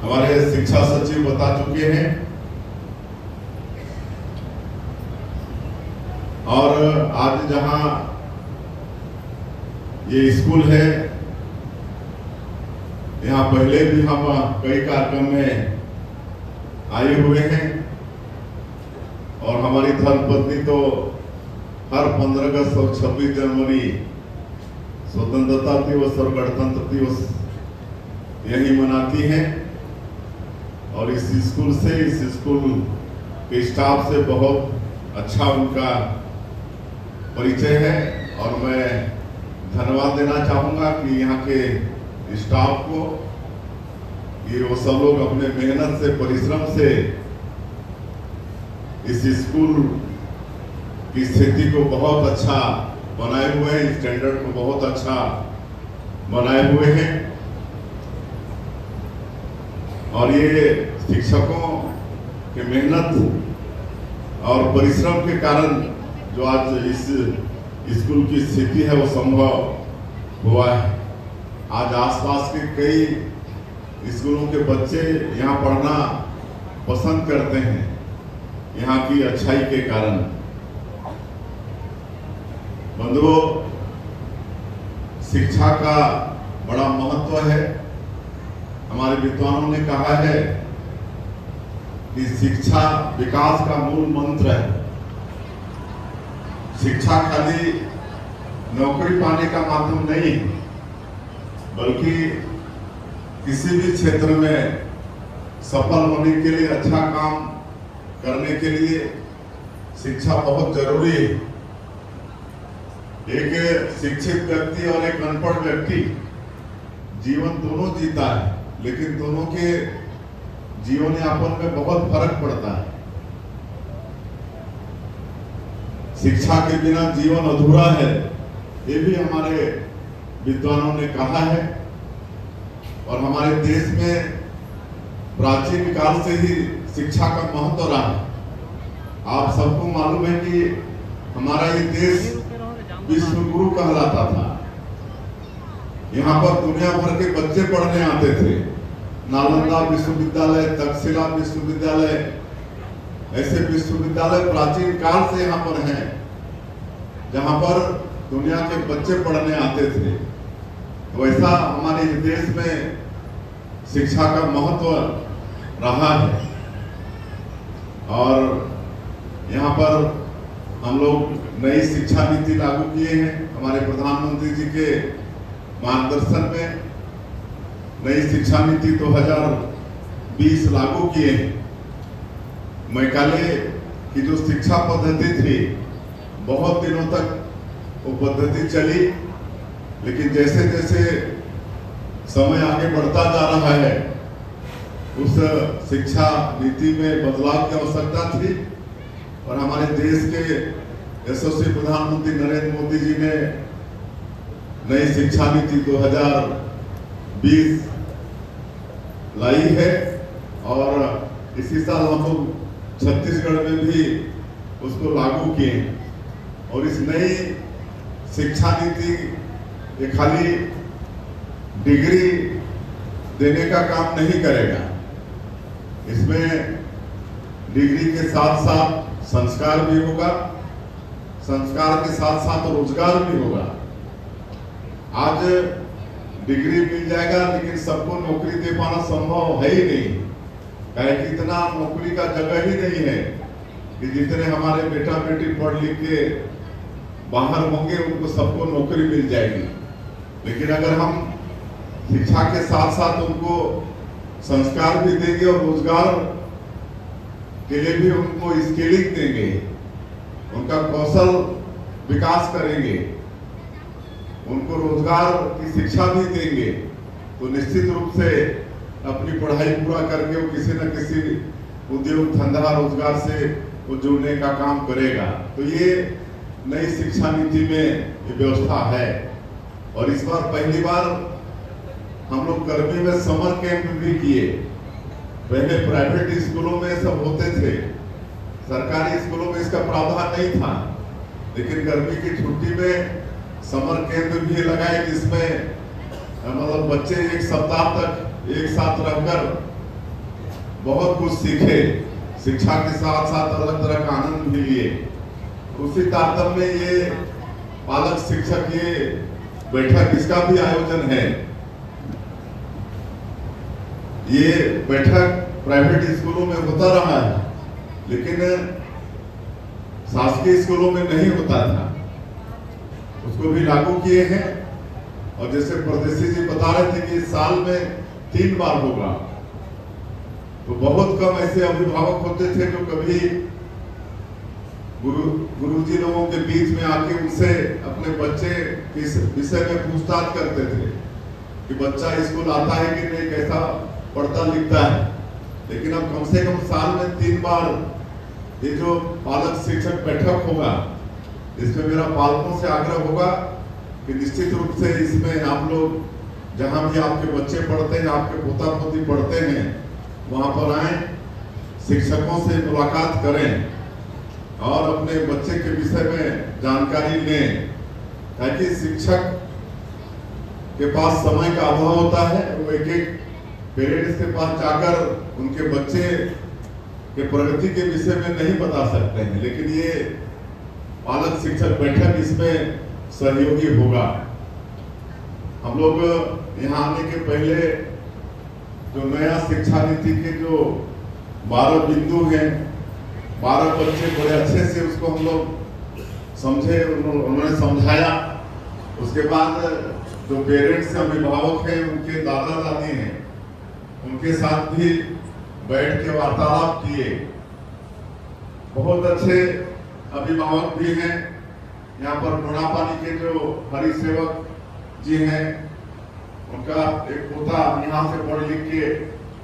हमारे शिक्षा सचिव बता चुके हैं। और आज जहां ये स्कूल है, यहाँ पहले भी हम कई कार्यक्रम में आए हुए हैं और हमारी धर्मपत्नी तो हर 15 अगस्त और 26 जनवरी स्वतंत्रता दिवस और गणतंत्र दिवस यही मनाती हैं। और इस स्कूल के स्टाफ से बहुत अच्छा उनका परिचय है और मैं धन्यवाद देना चाहूँगा कि यहाँ के स्टाफ को, ये वो सब लोग अपने मेहनत से, परिश्रम से इस स्कूल की स्थिति को बहुत अच्छा बनाए हुए हैं, स्टैंडर्ड को बहुत अच्छा बनाए हुए हैं। और ये शिक्षकों के मेहनत और परिश्रम के कारण जो आज इस स्कूल की स्थिति है वो संभव हुआ है। आज आसपास के कई स्कूलों के बच्चे यहाँ पढ़ना पसंद करते हैं, यहाँ की अच्छाई के कारण। बंधुओं, शिक्षा का बड़ा महत्व है। हमारे विद्वानों ने कहा है कि शिक्षा विकास का मूल मंत्र है। शिक्षा खाली नौकरी पाने का माध्यम नहीं, बल्कि किसी भी क्षेत्र में सफल होने के लिए, अच्छा काम करने के लिए शिक्षा बहुत जरूरी है। एक शिक्षित व्यक्ति और एक अनपढ़ व्यक्ति जीवन दोनों जीता है, लेकिन दोनों के जीवन यापन में बहुत फर्क पड़ता है। शिक्षा के बिना जीवन अधूरा है, ये भी हमारे विद्वानों ने कहा है। और हमारे देश में प्राचीन काल से ही शिक्षा का महत्व रहा है। आप सबको मालूम है कि हमारा ये देश विश्व गुरु कहलाता था। यहाँ पर दुनिया भर के बच्चे पढ़ने आते थे। नालंदा विश्वविद्यालय, तक्षशिला विश्वविद्यालय, ऐसे विश्वविद्यालय प्राचीन काल से यहाँ पर हैं, जहाँ पर दुनिया के बच्चे पढ़ने आते थे। तो ऐसा हमारे देश में शिक्षा का महत्व रहा है। और यहाँ पर हम लोग नई शिक्षा नीति लागू किए हैं। हमारे प्रधानमंत्री जी के मार्गदर्शन में नई शिक्षा नीति 2020 लागू किए हैं। मैकाले की जो शिक्षा पद्धति थी, बहुत दिनों तक वो पद्धति चली, लेकिन जैसे जैसे समय आगे बढ़ता जा रहा है, उस शिक्षा नीति में बदलाव की आवश्यकता थी। और हमारे देश के यशस्वी प्रधानमंत्री नरेंद्र मोदी जी ने नई शिक्षा नीति 2020 लाई है। और इसी साल हम लोग छत्तीसगढ़ में भी उसको लागू किए। और इस नई शिक्षा नीति ये खाली डिग्री देने का काम नहीं करेगा। इसमें डिग्री के साथ साथ संस्कार भी होगा, संस्कार के साथ साथ रोजगार भी होगा। आज डिग्री मिल जाएगा, लेकिन सबको नौकरी दे पाना संभव है ही नहीं। कहे कि इतना नौकरी का जगह ही नहीं है कि जितने हमारे बेटा बेटी पढ़ लिख के बाहर होंगे उनको सबको नौकरी मिल जाएगी। लेकिन अगर हम शिक्षा के साथ साथ उनको संस्कार भी देंगे और रोजगार के लिए भी उनको स्किलिंग देंगे, उनका कौशल विकास करेंगे, उनको रोजगार की शिक्षा भी देंगे, तो निश्चित रूप से अपनी पढ़ाई पूरा करके वो किसी न किसी उद्योग, धंधा, रोजगार से वो जुड़ने का काम करेगा। तो ये नई शिक्षा नीति में ये व्यवस्था है। और इस बार पहली बार हम लोग गर्मी में समर कैंप भी किए। पहले प्राइवेट स्कूलों में सब होते थे, सरकारी स्कूलों में इसका प्रावधान नहीं था, लेकिन गर्मी की छुट्टी में समर कैंप भी लगाए, जिसमें मतलब बच्चे एक सप्ताह तक एक साथ रहकर बहुत कुछ सीखे, शिक्षा के साथ साथ अलग तरह का आनंद भी लिए। उसी तारतम्य में ये पालक शिक्षक ये बैठक इसका भी आयोजन है। ये बैठक प्राइवेट स्कूलों में होता रहा है, लेकिन शासकीय स्कूलों में नहीं होता था, उसको भी लागू किए हैं। और जैसे परदेसी जी बता रहे थे कि साल में 3 बार होगा, तो बहुत कम ऐसे अभिभावक होते थे जो कभी गुरुजी लोगों के बीच में आके उनसे अपने बच्चे के विषय में पूछताछ करते थे कि बच्चा स्कूल आता है कि नहीं, कैसा पढ़ता लिखता है। लेकिन अब कम से कम साल में 3 बार ये जो पालक शिक्षक बैठक होगा, इसमें मेरा पालकों से आग्रह होगा कि निश्चित रूप से इसमें आप लोग जहां भी आपके बच्चे पढ़ते हैं, आपके पोता पोती पढ़ते हैं, वहां पर आए, शिक्षकों से मुलाकात करें और अपने बच्चे के विषय में जानकारी लें, ताकि शिक्षक के पास समय का अभाव होता है। वो एक पेरेंट्स के पास जाकर उनके बच्चे के प्रगति के विषय में नहीं बता सकते हैं, लेकिन ये पालक शिक्षक बैठक इसमें सहयोगी होगा। हम लोग यहाँ आने के पहले जो नया शिक्षा नीति के जो 12 बिंदु हैं, 12 बच्चे बड़े अच्छे से उसको हम लोग समझे, उन्होंने समझाया। उसके बाद जो पेरेंट्स अभिभावक हैं, उनके दादा दादी हैं, उनके साथ भी बैठ के वार्तालाप किए। बहुत अच्छे अभिभावक भी हैं। यहाँ पर नोनापानी के जो हरि सेवक जी हैं, उनका एक पोता यहाँ से पढ़ लिख के,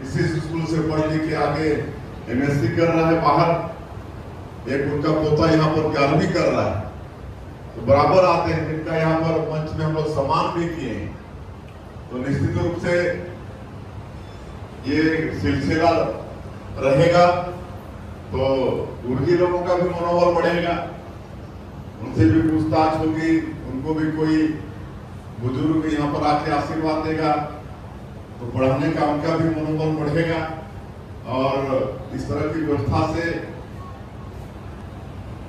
इसी स्कूल से पढ़ लिख के आगे MSc कर रहा है बाहर। एक उनका पोता यहाँ पर 11वीं कर रहा है, तो बराबर आते हैं, जिनका यहाँ पर मंच में हम लोग सम्मान भी किए हैं। तो निश्चित रूप से ये सिलसिला रहेगा, तो गुरुजी लोगों का भी मनोबल बढ़ेगा, उनसे भी पूछताछ होगी, उनको भी कोई बुजुर्ग यहाँ पर आके आशीर्वाद देगा, तो पढ़ाने का उनका भी मनोबल बढ़ेगा। और इस तरह की व्यवस्था से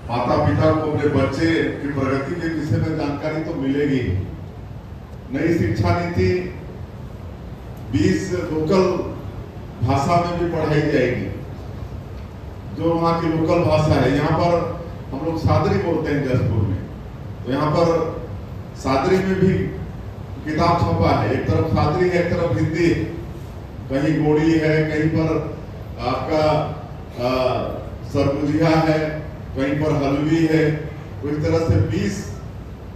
माता पिता को अपने बच्चे की प्रगति के विषय में जानकारी तो मिलेगी। नई शिक्षा नीति 20 लोकल भाषा में भी पढ़ाई जाएगी, जो वहाँ की लोकल भाषा है। यहाँ पर हम लोग सादरी बोलते हैं जसपुर में, तो यहाँ पर सादरी में भी किताब छपा है। एक तरफ सादरी है, एक तरफ हिंदी, कहीं गोड़ी है, कहीं पर आपका सरगुजिया है, कहीं पर हलवी है। तो इस तरह से 20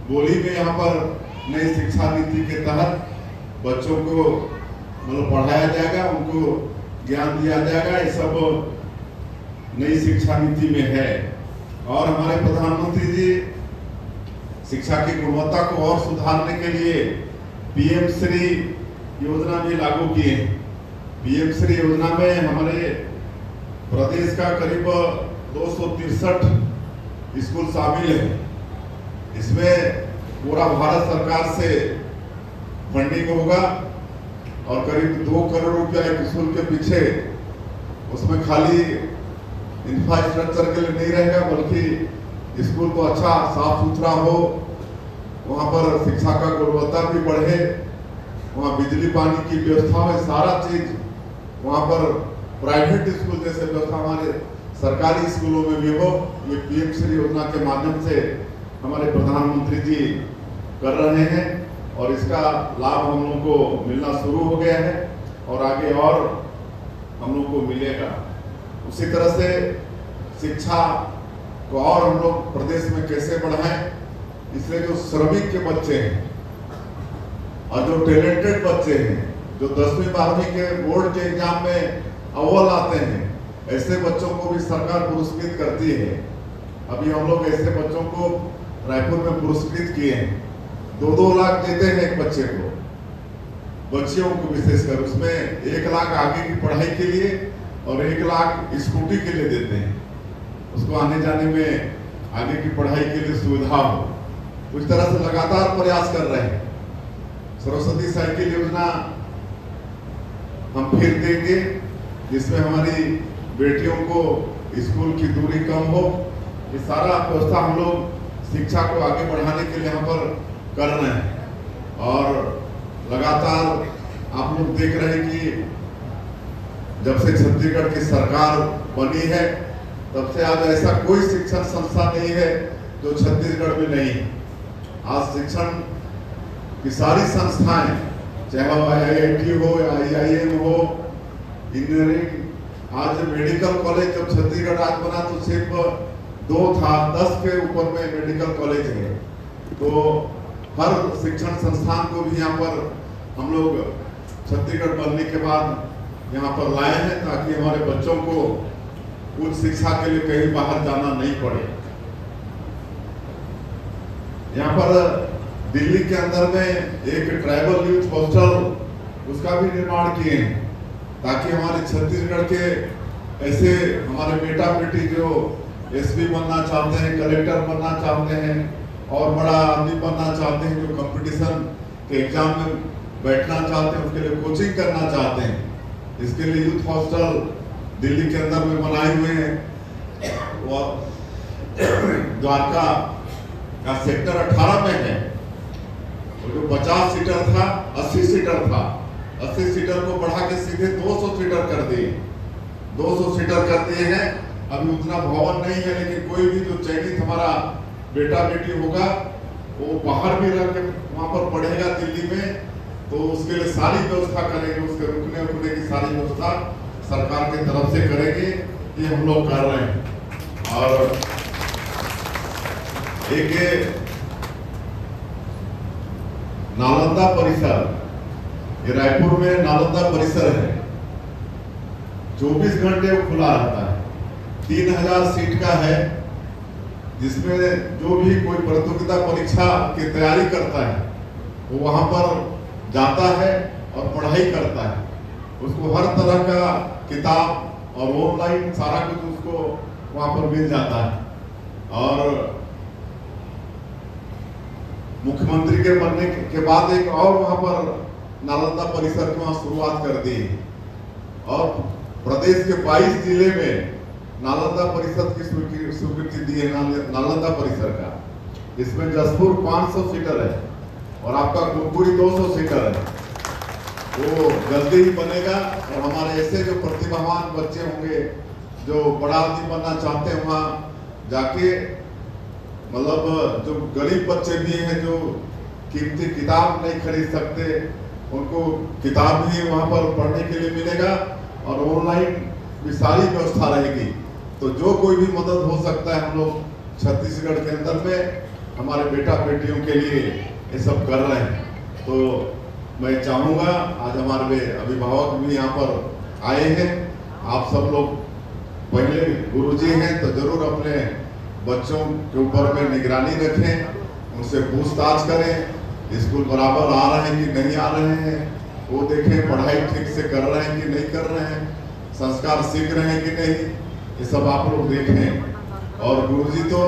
बोली में यहाँ पर नई शिक्षा नीति के तहत बच्चों को मतलब पढ़ाया जाएगा, उनको ज्ञान दिया जाएगा। ये सब नई शिक्षा नीति में है। और हमारे प्रधानमंत्री जी शिक्षा की गुणवत्ता को और सुधारने के लिए PM श्री योजना भी लागू किए हैं। PM श्री योजना में हमारे प्रदेश का करीब 263 स्कूल शामिल है। इसमें पूरा भारत सरकार से फंडिंग होगा और करीब 2 करोड़ रुपया एक स्कूल के पीछे, उसमें खाली इंफ्रास्ट्रक्चर के लिए नहीं रहेगा, बल्कि स्कूल को अच्छा साफ सुथरा हो, वहाँ पर शिक्षा का गुणवत्ता भी बढ़े, वहाँ बिजली पानी की व्यवस्था हो, सारा चीज वहाँ पर प्राइवेट स्कूल जैसे व्यवस्था हमारे सरकारी स्कूलों में भी हो। ये PM श्री योजना के माध्यम से हमारे प्रधानमंत्री जी कर रहे हैं और इसका लाभ हम लोग को मिलना शुरू हो गया है और आगे और हम लोग को मिलेगा। उसी तरह से शिक्षा को और हम लोग प्रदेश में कैसे बढ़ाएं, इसलिए जो श्रमिक के बच्चे हैं और जो टैलेंटेड बच्चे हैं, जो 10वीं 12वीं के बोर्ड के एग्जाम में अव्वल आते हैं, ऐसे बच्चों को भी सरकार पुरस्कृत करती है। अभी हम लोग ऐसे बच्चों को रायपुर में पुरस्कृत किए हैं। 2-2 लाख देते हैं एक बच्चे को, बच्चियों को विशेषकर, उसमें 1 लाख आगे की पढ़ाई के लिए और 1 लाख स्कूटी के लिए देते हैं, उसको आने जाने में आगे की पढ़ाई के लिए सुविधा हो। उस तरह से लगातार प्रयास कर रहे हैं। सरस्वती साइकिल योजना हम फिर देंगे जिसमें हमारी बेटियों को स्कूल की दूरी कम हो। ये सारा व्यवस्था हम लोग शिक्षा को आगे बढ़ाने के लिए यहाँ पर कर रहे हैं। और लगातार आप लोग देख रहे हैं कि जब से छत्तीसगढ़ की सरकार बनी है तब से आज ऐसा कोई शिक्षण संस्था नहीं है जो छत्तीसगढ़ में नहीं है। आज शिक्षण की सारी संस्थाएं, चाहे वो IIT हो, IIM हो, इंजीनियरिंग, आज मेडिकल कॉलेज जब छत्तीसगढ़ राज्य बना तो सिर्फ 2 था, 10 के ऊपर में मेडिकल कॉलेज है। तो हर शिक्षण संस्थान को भी यहाँ पर हम लोग छत्तीसगढ़ बनने के बाद यहाँ पर लाए हैं ताकि हमारे बच्चों को उच्च शिक्षा के लिए कहीं बाहर जाना नहीं पड़े। यहाँ पर दिल्ली के अंदर में एक ट्राइबल यूथ हॉस्टल उसका भी निर्माण किए हैं ताकि हमारे छत्तीसगढ़ के ऐसे हमारे बेटा बेटी जो SP बनना चाहते हैं, कलेक्टर बनना चाहते हैं और बड़ा आदमी बनना चाहते हैं, जो कंपटीशन के एग्जाम में बैठना चाहते हैं, उसके लिए कोचिंग करना चाहते हैं, इसके लिए यूथ हॉस्टल दिल्ली के अंदर में बनाए हुए हैं। वो द्वारका का सेक्टर 18 में है। जो 50 सीटर था 80 सीटर था, 80 सीटर को बढ़ा के सीधे 200 सीटर कर दिए, 200 सीटर कर दिए हैं। अभी उतना भवन नहीं है, लेकिन कोई भी जो चयनित हमारा बेटा बेटी होगा वो बाहर भी रह के वहाँ पर पढ़ेगा दिल्ली में, तो उसके लिए सारी व्यवस्था करेंगे, उसके रुकने उकने की सारी व्यवस्था सरकार की तरफ से करेंगे। ये हम लोग कर रहे हैं। और एक नालंदा परिसर, ये रायपुर में नालंदा परिसर है, 24 घंटे वो खुला रहता है, 3000 सीट का है, जिसमें जो भी कोई प्रतियोगिता परीक्षा की तैयारी करता है वो वहां पर जाता है और पढ़ाई करता है। उसको हर तरह का किताब और ऑनलाइन सारा कुछ उसको वहां पर मिल जाता है। और मुख्यमंत्री के बनने के बाद एक और वहां पर नालंदा परिसर की वहां शुरुआत कर दी और प्रदेश के 22 जिले में नालंदा परिषद की स्वीकृति दी है नालंदा परिसर का। इसमें जसपुर 500 सीटर है और आपका कुरकुरी 200 सीटर है। वो जल्दी ही बनेगा और हमारे ऐसे जो प्रतिभावान बच्चे होंगे जो बड़ा आदमी बनना चाहते हैं वहाँ जाके, मतलब जो गरीब बच्चे भी हैं जो कीमती किताब नहीं खरीद सकते, उनको किताब भी वहाँ पर पढ़ने के लिए मिलेगा और ऑनलाइन भी सारी व्यवस्था रहेगी। तो जो कोई भी मदद हो सकता है हम लोग छत्तीसगढ़ के अंदर में हमारे बेटा बेटियों के लिए ये सब कर रहे हैं। तो मैं चाहूँगा आज हमारे अभिभावक भी यहाँ पर आए हैं, आप सब लोग पहले गुरुजी हैं तो जरूर अपने बच्चों के ऊपर में निगरानी रखें, उनसे पूछताछ करें, स्कूल बराबर आ रहे हैं कि नहीं आ रहे हैं, वो देखें पढ़ाई ठीक से कर रहे हैं कि नहीं कर रहे हैं, संस्कार सीख रहे हैं कि नहीं, ये सब आप लोग देखें। और गुरुजी तो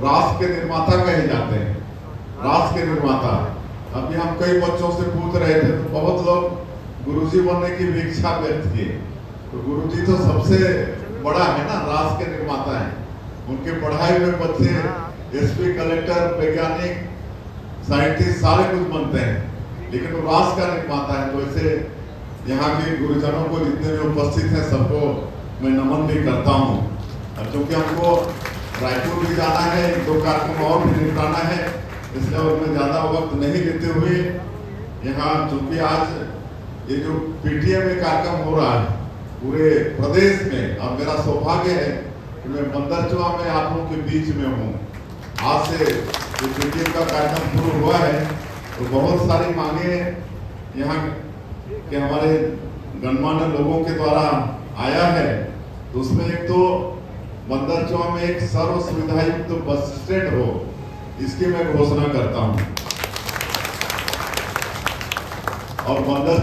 राष्ट्र के निर्माता कहे जाते हैं, राष्ट्र के निर्माता। अभी हम कई बच्चों से पूछ रहे थे तो बहुत लोग गुरुजी बनने की भी इच्छा व्यक्त किए। तो गुरुजी तो सबसे बड़ा है ना, राष्ट्र के निर्माता है। उनके पढ़ाए हुए बच्चे SP, कलेक्टर, वैज्ञानिक, साइंटिस्ट सारे कुछ बनते हैं, लेकिन वो राष्ट्र का निर्माता है। तो ऐसे यहाँ के गुरुजनों को जितने भी उपस्थित हैं सबको मैं नमन भी करता हूँ। और क्योंकि हमको रायपुर भी जाना है, 2 कार्यक्रम और भी निपटाना है, इसलिए और मैं ज़्यादा वक्त नहीं लेते हुए यहाँ, चूँकि आज ये जो PTM में कार्यक्रम हो रहा है पूरे प्रदेश में, और मेरा सौभाग्य है कि मैं बंदरचुआ में आप लोगों के बीच में हूँ। आज से जो PTM का कार्यक्रम शुरू हुआ है तो बहुत सारी मांगे यहाँ के हमारे गणमान्य लोगों के द्वारा आया है। तो उसमें एक तो बंदरचुआ में एक सर्व सुविधायुक्त बस स्टैंड हो, इसकी मैं घोषणा करता हूँ। और बंदर